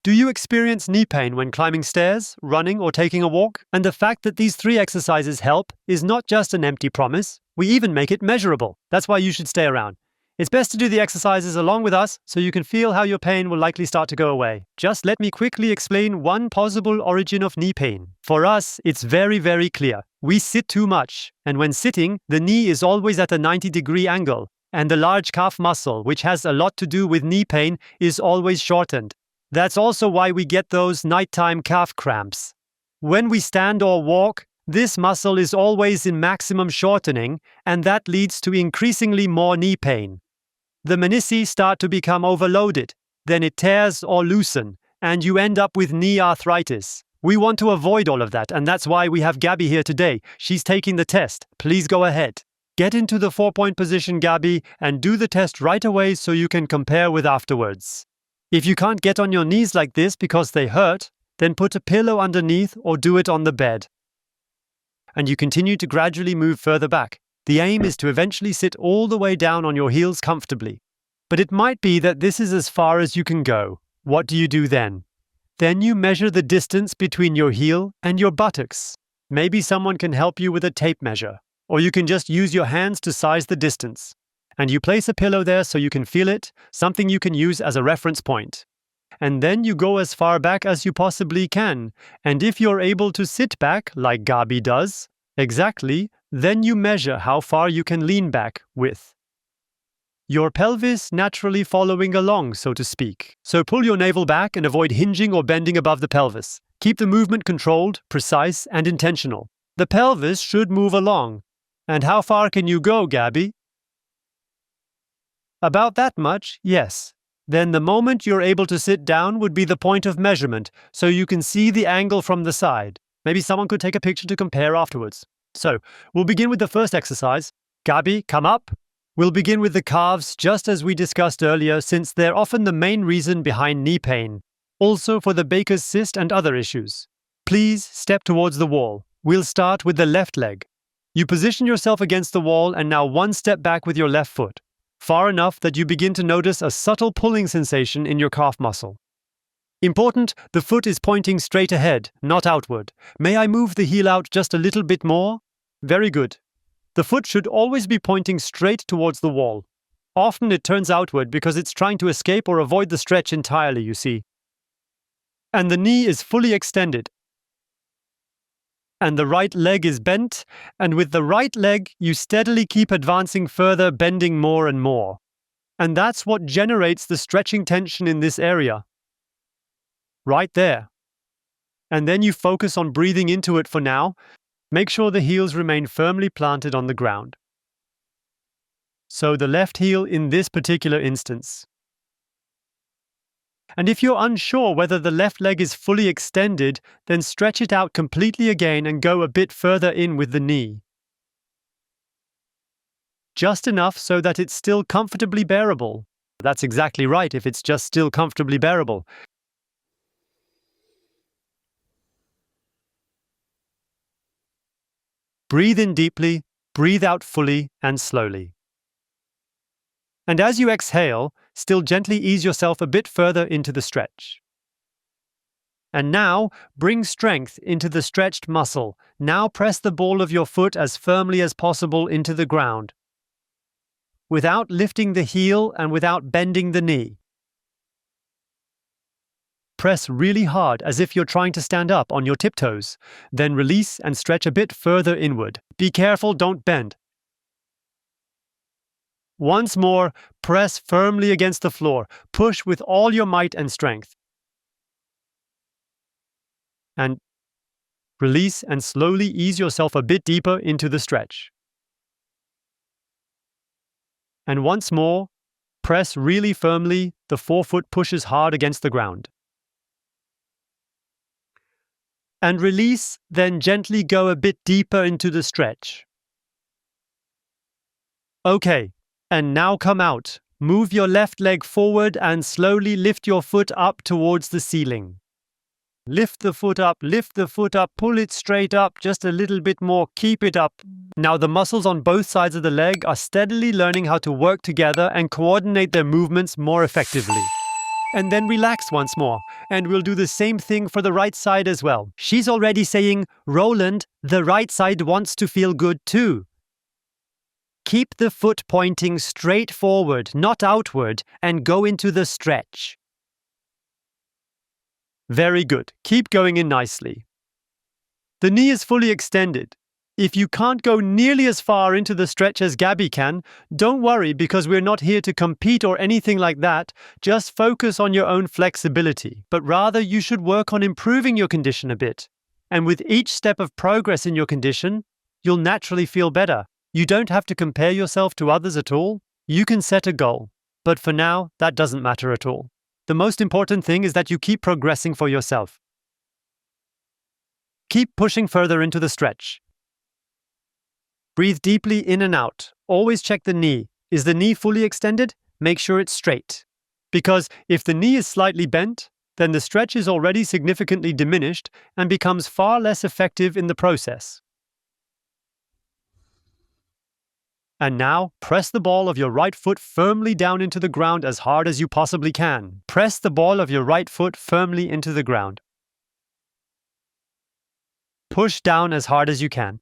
Do you experience knee pain when climbing stairs, running, or taking a walk? And the fact that these 3 exercises help is not just an empty promise, we even make it measurable. That's why you should stay around. It's best to do the exercises along with us so you can feel how your pain will likely start to go away. Just let me quickly explain one possible origin of knee pain. For us, it's very clear. We sit too much, and when sitting, the knee is always at a 90-degree angle, and the large calf muscle, which has a lot to do with knee pain, is always shortened. That's also why we get those nighttime calf cramps. When we stand or walk, this muscle is always in maximum shortening, and that leads to increasingly more knee pain. The menisci start to become overloaded, then it tears or loosens, and you end up with knee arthritis. We want to avoid all of that, and that's why we have Gabby here today. She's taking the test. Please go ahead. Get into the 4-point position, Gabby, and do the test right away so you can compare with afterwards. If you can't get on your knees like this because they hurt, then put a pillow underneath or do it on the bed. And you continue to gradually move further back. The aim is to eventually sit all the way down on your heels comfortably. But it might be that this is as far as you can go. What do you do then? Then you measure the distance between your heel and your buttocks. Maybe someone can help you with a tape measure, or you can just use your hands to size the distance. And you place a pillow there so you can feel it, something you can use as a reference point. And then you go as far back as you possibly can. And if you're able to sit back, like Gabi does, exactly, then you measure how far you can lean back with your pelvis naturally following along, so to speak. So pull your navel back and avoid hinging or bending above the pelvis. Keep the movement controlled, precise, and intentional. The pelvis should move along. And how far can you go, Gabi? About that much, yes. Then the moment you're able to sit down would be the point of measurement, so you can see the angle from the side. Maybe someone could take a picture to compare afterwards. So, we'll begin with the first exercise. Gabi, come up. We'll begin with the calves, just as we discussed earlier, since they're often the main reason behind knee pain. Also for the Baker's cyst and other issues. Please step towards the wall. We'll start with the left leg. You position yourself against the wall and now one step back with your left foot. Far enough that you begin to notice a subtle pulling sensation in your calf muscle. Important, the foot is pointing straight ahead, not outward. May I move the heel out just a little bit more? Very good. The foot should always be pointing straight towards the wall. Often it turns outward because it's trying to escape or avoid the stretch entirely, you see. And the knee is fully extended. And the right leg is bent, and with the right leg, you steadily keep advancing further, bending more and more. And that's what generates the stretching tension in this area. Right there. And then you focus on breathing into it for now. Make sure the heels remain firmly planted on the ground. So the left heel in this particular instance. And if you're unsure whether the left leg is fully extended, then stretch it out completely again and go a bit further in with the knee. Just enough so that it's still comfortably bearable. That's exactly right, if it's just still comfortably bearable. Breathe in deeply, breathe out fully and slowly. And as you exhale, still gently ease yourself a bit further into the stretch. And now, bring strength into the stretched muscle. Now press the ball of your foot as firmly as possible into the ground, without lifting the heel and without bending the knee. Press really hard as if you're trying to stand up on your tiptoes. Then release and stretch a bit further inward. Be careful, don't bend. Once more, press firmly against the floor. Push with all your might and strength. And release and slowly ease yourself a bit deeper into the stretch. And once more, press really firmly. The forefoot pushes hard against the ground. And release, then gently go a bit deeper into the stretch. Okay. And now come out. Move your left leg forward and slowly lift your foot up towards the ceiling. Lift the foot up, pull it straight up, just a little bit more, keep it up. Now the muscles on both sides of the leg are steadily learning how to work together and coordinate their movements more effectively. And then relax once more. And we'll do the same thing for the right side as well. She's already saying, Roland, the right side wants to feel good too. Keep the foot pointing straight forward, not outward, and go into the stretch. Very good. Keep going in nicely. The knee is fully extended. If you can't go nearly as far into the stretch as Gabby can, don't worry because we're not here to compete or anything like that. Just focus on your own flexibility. But rather, you should work on improving your condition a bit. And with each step of progress in your condition, you'll naturally feel better. You don't have to compare yourself to others at all. You can set a goal. But for now, that doesn't matter at all. The most important thing is that you keep progressing for yourself. Keep pushing further into the stretch. Breathe deeply in and out. Always check the knee. Is the knee fully extended? Make sure it's straight. Because if the knee is slightly bent, then the stretch is already significantly diminished and becomes far less effective in the process. And now, press the ball of your right foot firmly down into the ground as hard as you possibly can. Press the ball of your right foot firmly into the ground. Push down as hard as you can.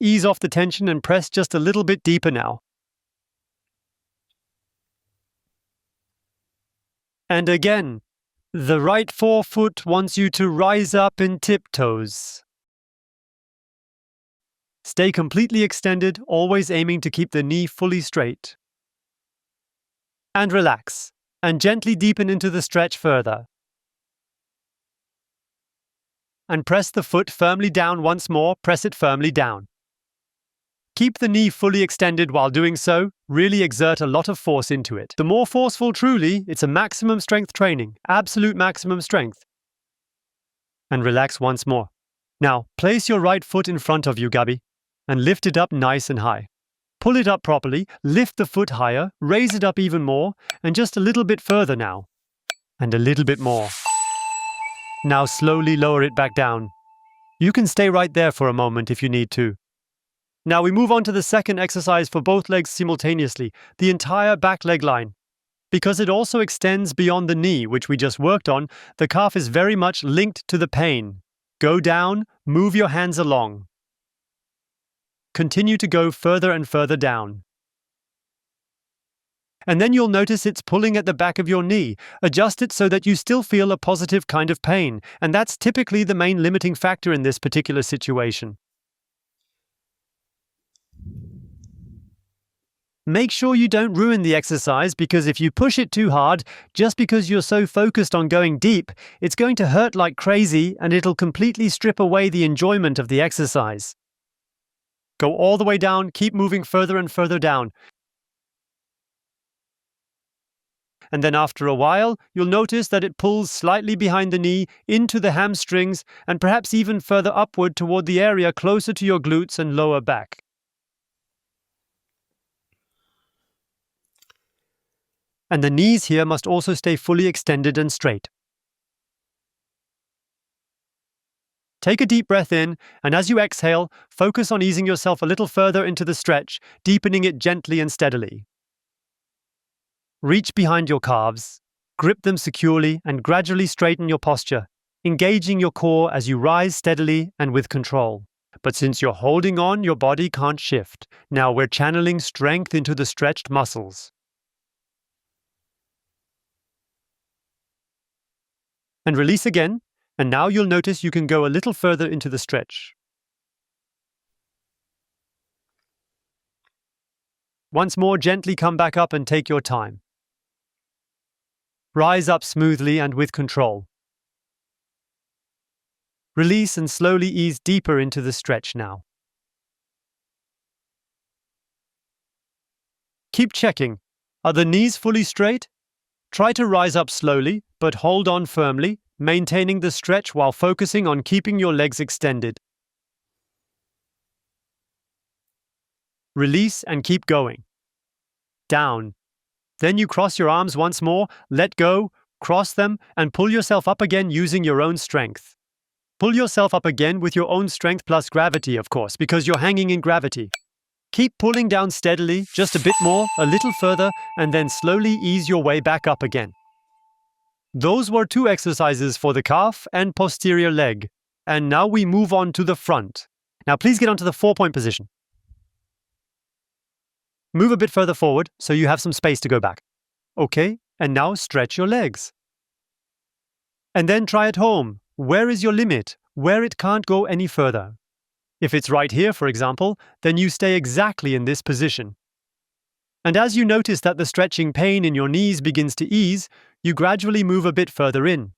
Ease off the tension and press just a little bit deeper now. And again, the right forefoot wants you to rise up in tiptoes. Stay completely extended, always aiming to keep the knee fully straight. And relax, and gently deepen into the stretch further. And press the foot firmly down once more, press it firmly down. Keep the knee fully extended while doing so, really exert a lot of force into it. The more forceful truly, it's a maximum strength training, absolute maximum strength. And relax once more. Now, place your right foot in front of you, Gabby, and lift it up nice and high. Pull it up properly, lift the foot higher, raise it up even more, and just a little bit further now. And a little bit more. Now slowly lower it back down. You can stay right there for a moment if you need to. Now we move on to the second exercise for both legs simultaneously, the entire back leg line. Because it also extends beyond the knee, which we just worked on, the calf is very much linked to the pain. Go down, move your hands along. Continue to go further and further down. And then you'll notice it's pulling at the back of your knee. Adjust it so that you still feel a positive kind of pain, and that's typically the main limiting factor in this particular situation. Make sure you don't ruin the exercise because if you push it too hard, just because you're so focused on going deep, it's going to hurt like crazy and it'll completely strip away the enjoyment of the exercise. Go all the way down, keep moving further and further down. And then after a while, you'll notice that it pulls slightly behind the knee into the hamstrings and perhaps even further upward toward the area closer to your glutes and lower back. And the knees here must also stay fully extended and straight. Take a deep breath in, and as you exhale, focus on easing yourself a little further into the stretch, deepening it gently and steadily. Reach behind your calves, grip them securely, and gradually straighten your posture, engaging your core as you rise steadily and with control. But since you're holding on, your body can't shift. Now we're channeling strength into the stretched muscles. And release again, and now you'll notice you can go a little further into the stretch. Once more, gently come back up and take your time. Rise up smoothly and with control. Release and slowly ease deeper into the stretch now. Keep checking. Are the knees fully straight? Try to rise up slowly, but hold on firmly, maintaining the stretch while focusing on keeping your legs extended. Release and keep going. Down. Then you cross your arms once more, let go, cross them, and pull yourself up again using your own strength. Pull yourself up again with your own strength plus gravity, of course, because you're hanging in gravity. Keep pulling down steadily, just a bit more, a little further, and then slowly ease your way back up again. Those were 2 exercises for the calf and posterior leg. And now we move on to the front. Now please get onto the 4-point position. Move a bit further forward so you have some space to go back. Okay, and now stretch your legs. And then try at home. Where is your limit? Where it can't go any further. If it's right here, for example, then you stay exactly in this position. And as you notice that the stretching pain in your knees begins to ease, you gradually move a bit further in.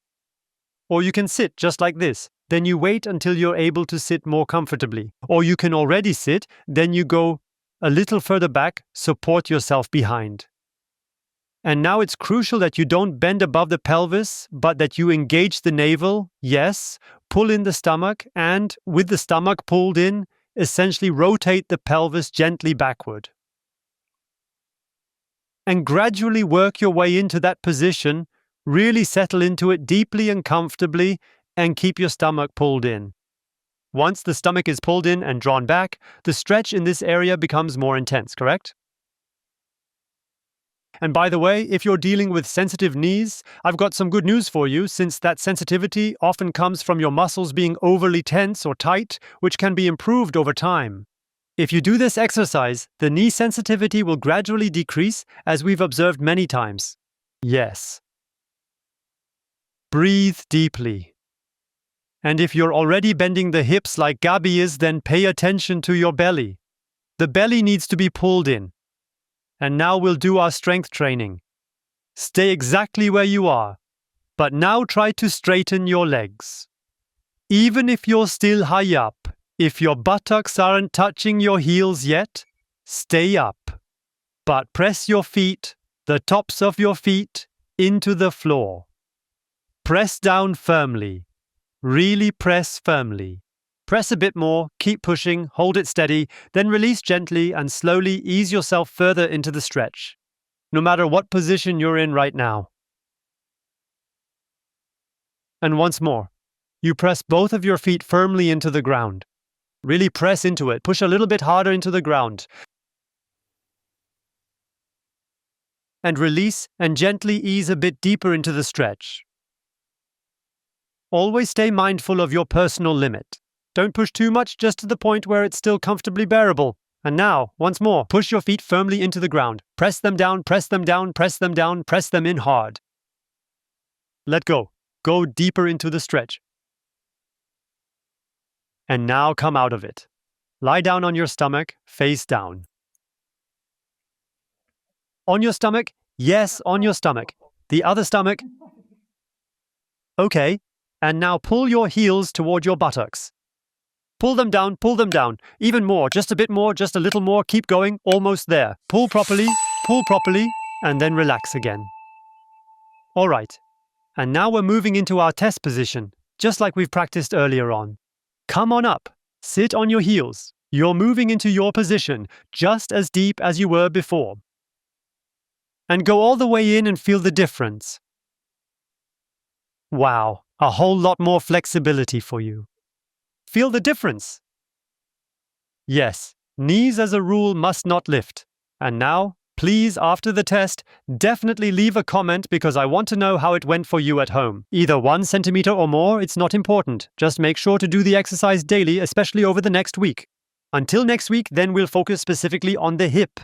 Or you can sit just like this. Then you wait until you're able to sit more comfortably. Or you can already sit, then you go a little further back, support yourself behind. And now it's crucial that you don't bend above the pelvis, but that you engage the navel, yes, pull in the stomach, and, with the stomach pulled in, essentially rotate the pelvis gently backward. And gradually work your way into that position, really settle into it deeply and comfortably, and keep your stomach pulled in. Once the stomach is pulled in and drawn back, the stretch in this area becomes more intense, correct? And by the way, if you're dealing with sensitive knees, I've got some good news for you, since that sensitivity often comes from your muscles being overly tense or tight, which can be improved over time. If you do this exercise, the knee sensitivity will gradually decrease, as we've observed many times. Yes. Breathe deeply. And if you're already bending the hips like Gabi is, then pay attention to your belly. The belly needs to be pulled in. And now we'll do our strength training. Stay exactly where you are, but now try to straighten your legs. Even if you're still high up, if your buttocks aren't touching your heels yet, stay up. But press your feet, the tops of your feet, into the floor. Press down firmly. Really press firmly. Press a bit more, keep pushing, hold it steady, then release gently and slowly ease yourself further into the stretch, no matter what position you're in right now. And once more, you press both of your feet firmly into the ground. Really press into it, push a little bit harder into the ground. And release and gently ease a bit deeper into the stretch. Always stay mindful of your personal limit. Don't push too much, just to the point where it's still comfortably bearable. And now, once more, push your feet firmly into the ground. Press them down, press them down, press them down, press them in hard. Let go. Go deeper into the stretch. And now come out of it. Lie down on your stomach, face down. On your stomach? Yes, on your stomach. The other stomach? Okay. And now pull your heels toward your buttocks. Pull them down, even more, just a bit more, just a little more, keep going, almost there. Pull properly, and then relax again. All right, and now we're moving into our test position, just like we've practiced earlier on. Come on up, sit on your heels. You're moving into your position, just as deep as you were before. And go all the way in and feel the difference. Wow, a whole lot more flexibility for you. Feel the difference? Yes, knees as a rule must not lift. And now, please, after the test, definitely leave a comment because I want to know how it went for you at home. Either 1 centimeter or more, it's not important. Just make sure to do the exercise daily, especially over the next week. Until next week, then we'll focus specifically on the hip.